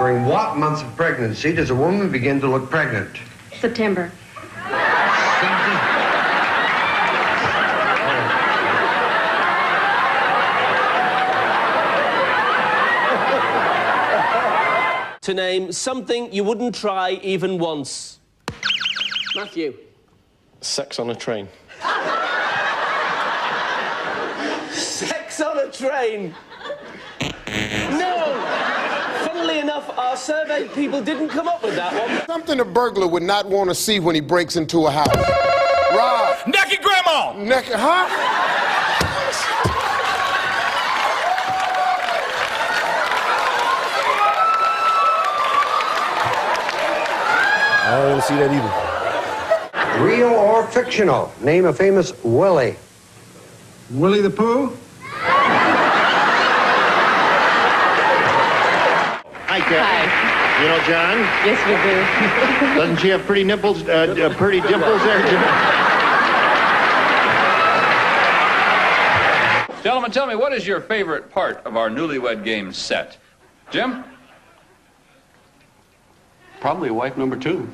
During what month of pregnancy does a woman begin to look pregnant? September. To name something you wouldn't try even once. Matthew. Sex on a train. Sex on a train? No! Funnily enough, our surveyed people didn't come up with that one. Something a burglar would not want to see when he breaks into a house. Rob. Naked grandma! Naked, huh? I don't want to see that either. Real or fictional? Name a famous Willie. Willie the Pooh? Hi, Kathy. Hi. You know John? Yes, we do. Doesn't she have pretty nipples, pretty dimples there, Jim? Gentlemen, tell me, what is your favorite part of our Newlywed Game set? Jim? Probably wife number 2.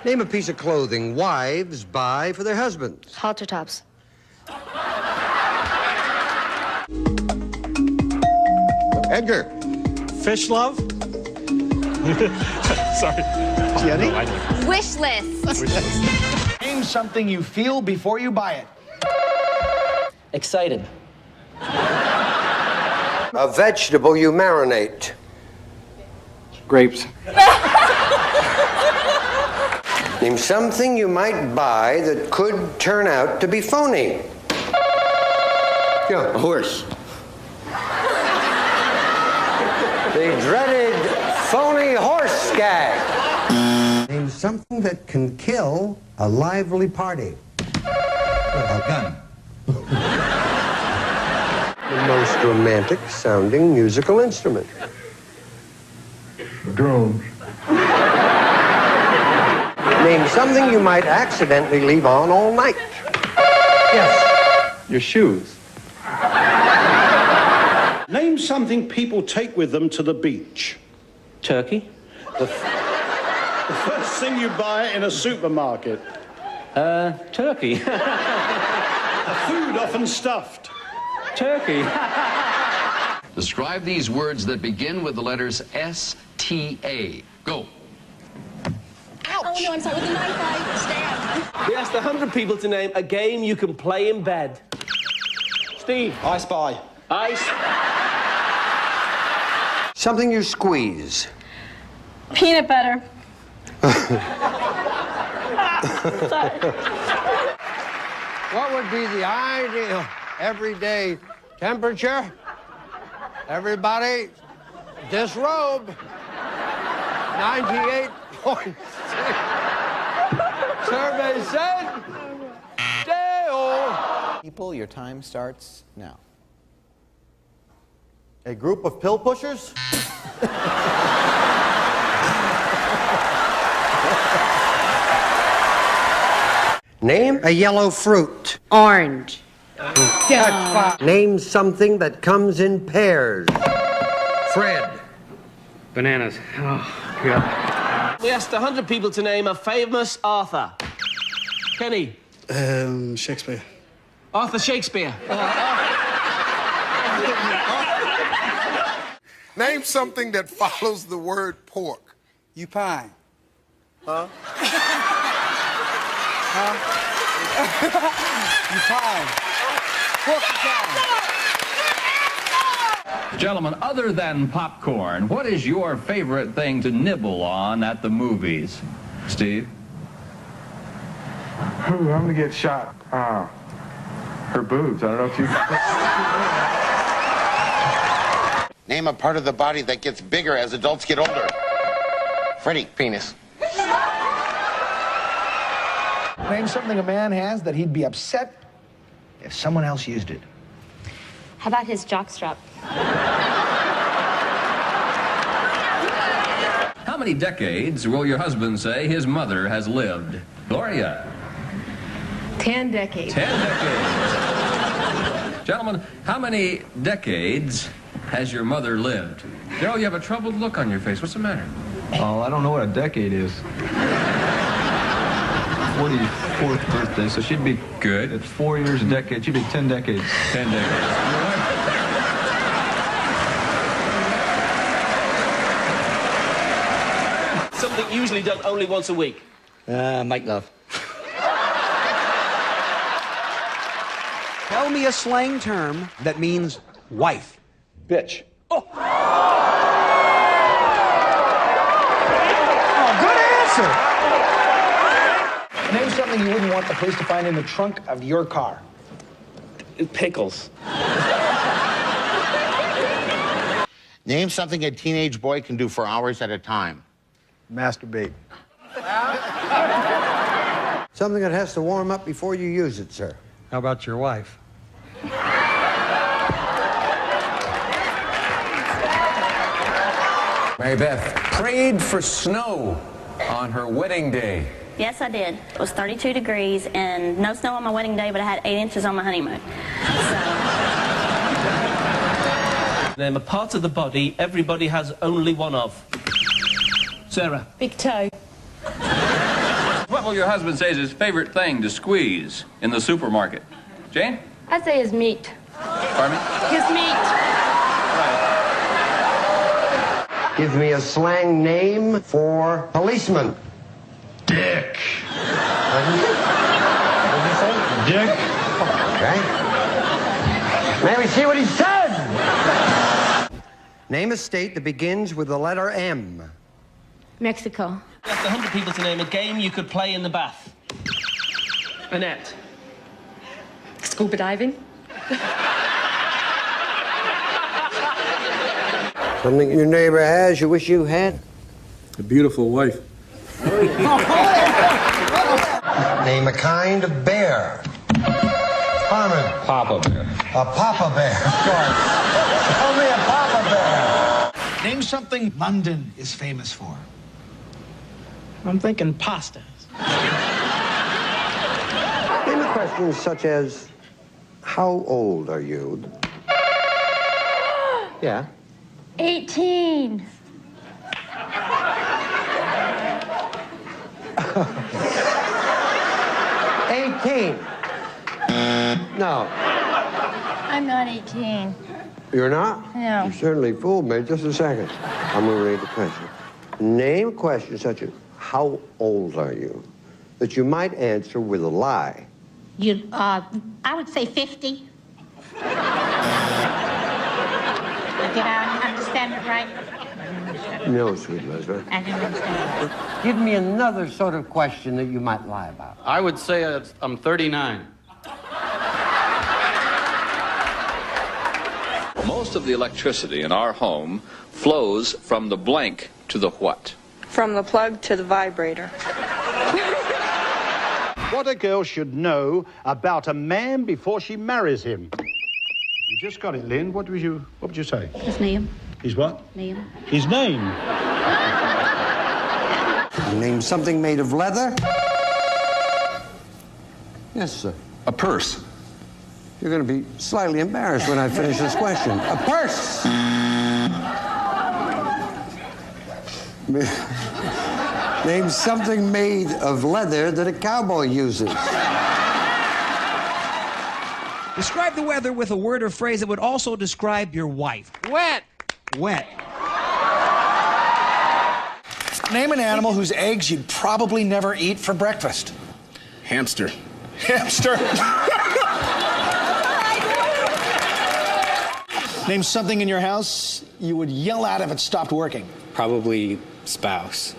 Name a piece of clothing wives buy for their husbands. Halter tops. Edgar. Fish love? Sorry. Jenny? Wish list. Name something you feel before you buy it. Excited. A vegetable you marinate. Grapes. Name something you might buy that could turn out to be phony. Yeah. A horse. The dreaded phony horse gag. Name something that can kill a lively party. A gun. The most romantic sounding musical instrument. Drone. Name something you might accidentally leave on all night. Yes. Your shoes. Name something people take with them to the beach. Turkey. The first thing you buy in a supermarket. Turkey. Food often stuffed. Turkey. Describe these words that begin with the letters S-T-A. Go. Oh, no, I'm sorry. With the knife, I stand. We asked 100 people to name a game you can play in bed. Steve. I Spy. Ice. Something you squeeze. Peanut butter. What would be the ideal everyday temperature? Everybody, disrobe. 98.6. Survey said, Dale. People, your time starts now. A group of pill pushers? Name a yellow fruit. Orange. Name something that comes in pairs. Fred. Bananas. Oh, yeah. We asked 100 people to name a famous author. Kenny. Shakespeare. Arthur Shakespeare. Name something that follows the word pork. You pie. Huh? You pie. Pork pie. Gentlemen, other than popcorn, what is your favorite thing to nibble on at the movies? Steve? I'm gonna get shot. Her boobs. I don't know if you... Name a part of the body that gets bigger as adults get older. Freddie. Penis. Name something a man has that he'd be upset if someone else used it. How about his jockstrap? How many decades will your husband say his mother has lived? Gloria? 10 decades. 10 decades. Gentlemen, how many decades has your mother lived? Daryl, you have a troubled look on your face. What's the matter? Oh, I don't know what a decade is. 44th birthday, so she'd be good. It's 4 years a decade. She'd be 10 decades. 10 decades. Something usually done only once a week. Make love. Tell me a slang term that means wife. Bitch. Oh, good answer. Name something you wouldn't want the police to find in the trunk of your car. Pickles. Name something a teenage boy can do for hours at a time. Masturbate. Something that has to warm up before you use it, sir. How about your wife? Mary Beth prayed for snow on her wedding day. Yes, I did. It was 32 degrees and no snow on my wedding day, but I had 8 inches on my honeymoon. So. Name a part of the body everybody has only one of. Sarah. Big toe. What will your husband say is his favorite thing to squeeze in the supermarket? Jane? I'd say his meat. Pardon me? His meat. Give me a slang name for policeman. Dick. What did you say? Dick. Okay. May we see what he said? Name a state that begins with the letter M. Mexico. Asked 100 people to name a game you could play in the bath. Annette. Scuba diving. Something your neighbor has you wish you had? A beautiful wife. Name a kind of bear. Harmon. Papa Bear. A papa bear, of course. Tell me a papa bear. Name something London is famous for. I'm thinking pasta. Name a question such as, how old are you? Yeah. 18. 18. No. I'm not 18. You're not? No. You certainly fooled me. Just a second. I'm going to read the question. Name a question such as, how old are you? That you might answer with a lie. I would say 50. Did I understand it right? No, sweet Elizabeth. I didn't understand. Give me another sort of question that you might lie about. I would say I'm 39. Most of the electricity in our home flows from the blank to the what? From the plug to the vibrator. What a girl should know about a man before she marries him. You just got it, Lynn. What would you say? His name. His what? Name. His name. Name something made of leather? Yes, sir. A purse. You're going to be slightly embarrassed when I finish this question. A purse! Name something made of leather that a cowboy uses. Describe the weather with a word or phrase that would also describe your wife. Wet. Wet. Name an animal whose eggs you'd probably never eat for breakfast. Hamster. Hamster. Name something in your house you would yell at if it stopped working. Probably spouse.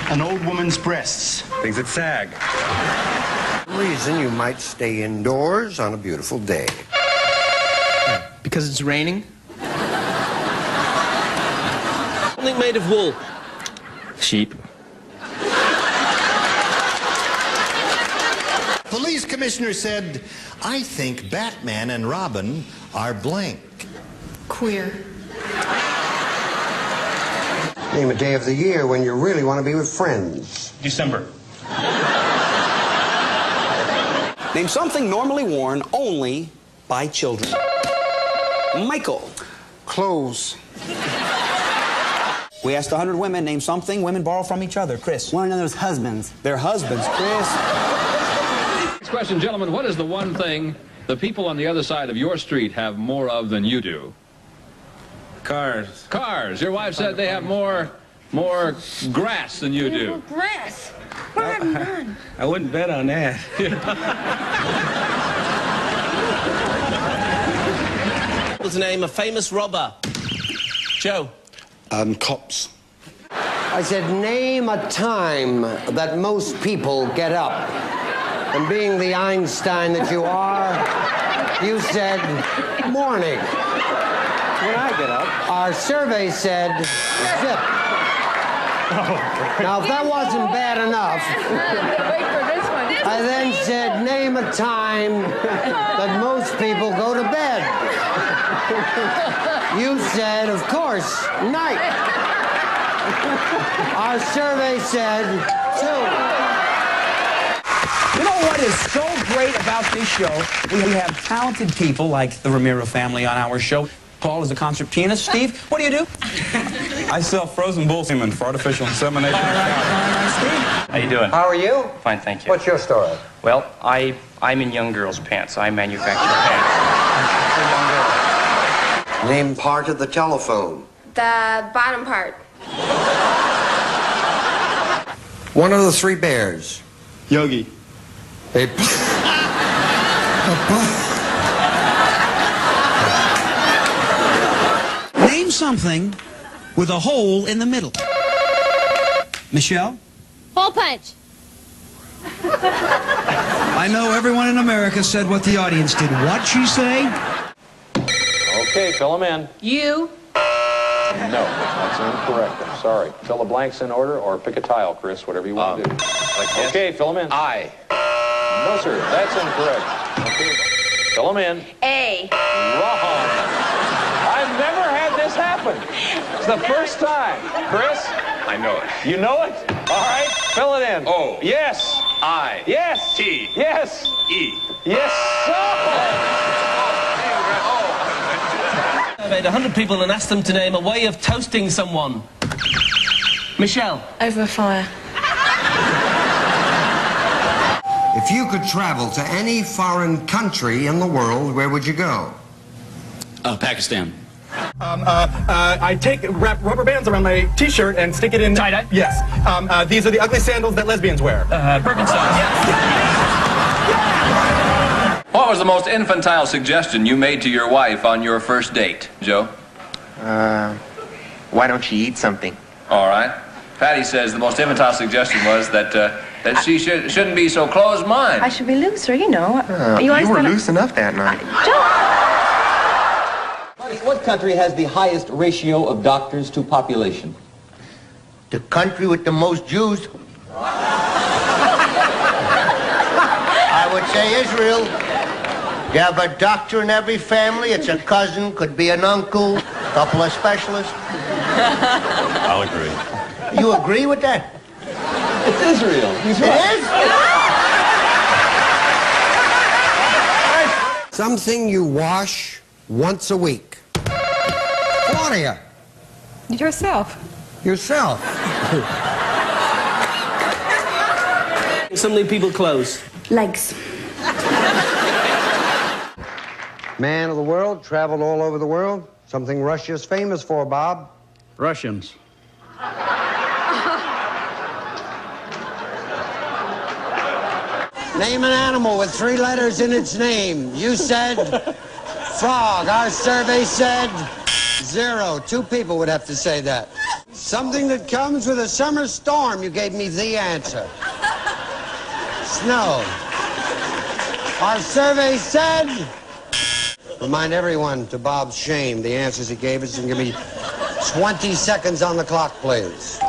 An old woman's breasts. Things that sag. Reason you might stay indoors on a beautiful day. Because it's raining? Something made of wool. Sheep. Police commissioner said, I think Batman and Robin are blank. Queer. Name a day of the year when you really want to be with friends. December. Name something normally worn only by children. Michael. Clothes. We asked 100 women, name something women borrow from each other. Chris. One another's husbands. Their husbands, Chris. Next question, gentlemen. What is the one thing the people on the other side of your street have more of than you do? Cars. Cars. Your wife said they have more grass than you do. Grass. What have you done? I wouldn't bet on that. Let's name a famous robber. Joe. Cops. I said, name a time that most people get up. And being the Einstein that you are, you said morning. When I get up. Our survey said zip. Now, if that wasn't bad enough, Wait for this one. I then said, name a time that most people go to bed. You said, of course, night. Our survey said 2. You know what is so great about this show? We have talented people like the Ramiro family on our show. Paul is a concert pianist. Steve, what do you do? I sell frozen bull semen for artificial insemination. All right, Steve. How you doing? How are you? Fine, thank you. What's your story? Well, I'm in young girls' pants. I manufacture pants. Name part of the telephone. The bottom part. One of the 3 bears. Yogi. Name something with a hole in the middle. Michelle? Hole punch. I know everyone in America said what the audience did. What'd she say? Okay, fill them in. You. No, that's incorrect. I'm sorry. Fill the blanks in order or pick a tile, Chris, whatever you want to do. Okay, fill them in. I. No, sir, that's incorrect. Okay. Fill them in. A. Wrong. I've never had this happen. It's the first time. Chris? I know it. You know it? All right, fill it in. O. Yes. I. Yes. T. Yes. E. Yes, sir. I made 100 people and asked them to name a way of toasting someone. Michelle. Over fire. If you could travel to any foreign country in the world, where would you go? Pakistan. I wrap rubber bands around my T-shirt and stick it in tie-dye. Yes. These are the ugly sandals that lesbians wear. Birkenstocks. What was the most infantile suggestion you made to your wife on your first date, Joe? Why don't you eat something? All right. Patty says the most infantile suggestion was that she shouldn't be so closed-minded. I should be looser, you know. You were loose enough that night. What country has the highest ratio of doctors to population? The country with the most Jews. I would say Israel. You have a doctor in every family. It's a cousin, could be an uncle, a couple of specialists. I'll agree. You agree with that? It's Israel. He's right. It is? Something you wash once a week. Claudia. Yourself. Yourself. Something people close. Legs. Man of the world, traveled all over the world. Something Russia's famous for, Bob. Russians. Name an animal with 3 letters in its name. You said frog. Our survey said 0. 2 people would have to say that. Something that comes with a summer storm. You gave me the answer. Snow. Our survey said... Remind everyone, to Bob's shame, the answers he gave us, and give me 20 seconds on the clock, please.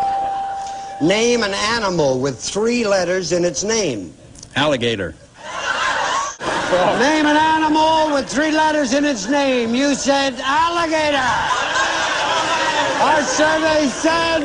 Name an animal with 3 letters in its name. Alligator. Name an animal with 3 letters in its name. You said alligator. Our survey said